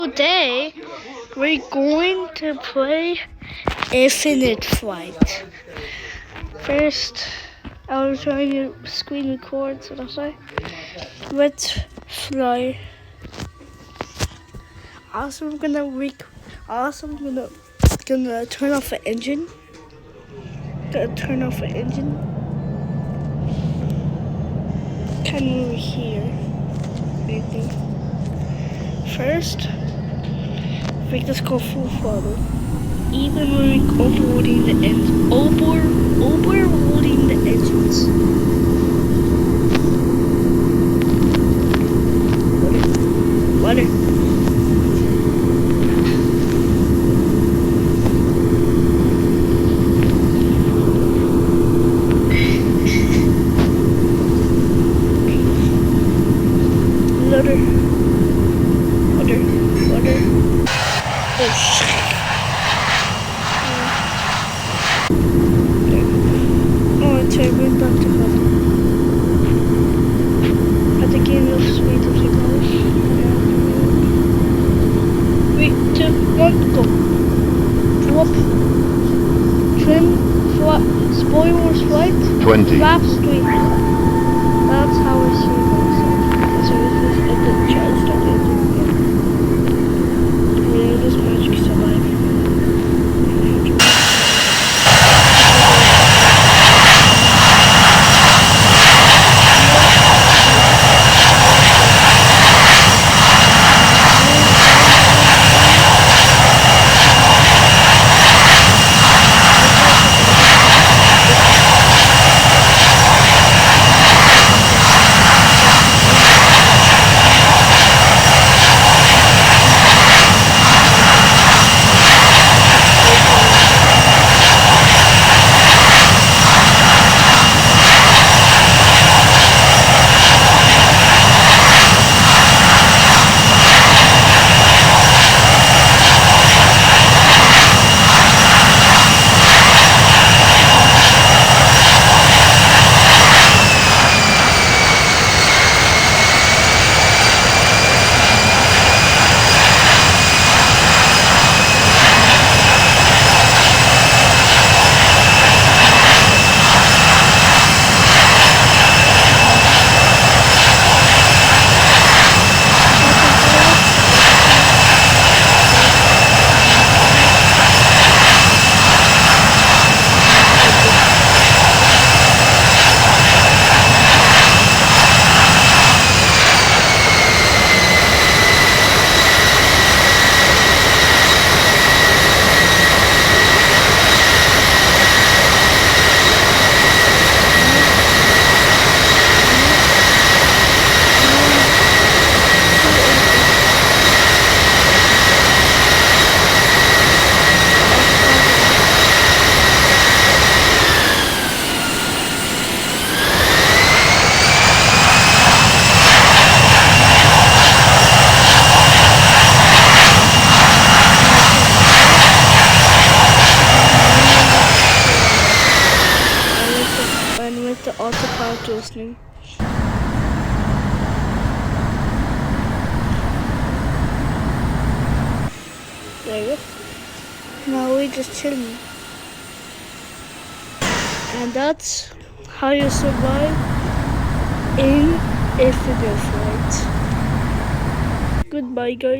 Today, we're going to play Infinite Flight. First, I'll try to screen record, so that's why. Let's fly. Also, I'm gonna turn off the engine. Kind of over here, maybe. First, we just go full throttle. Even when we're overloading the engines. Overloading the engines. Water. Oh shit. Oh, it's a good back to home. But the game looks sweet as it goes. 3, 2, 1, go. Drop. Trim. Spoilers flight. 20. Flap street. That's how I see it. So this is a good chance to do it. This magic survive. The autopilot listening. There you go. Now we just chilling. And that's how you survive in Infinite Flight. Goodbye, guys.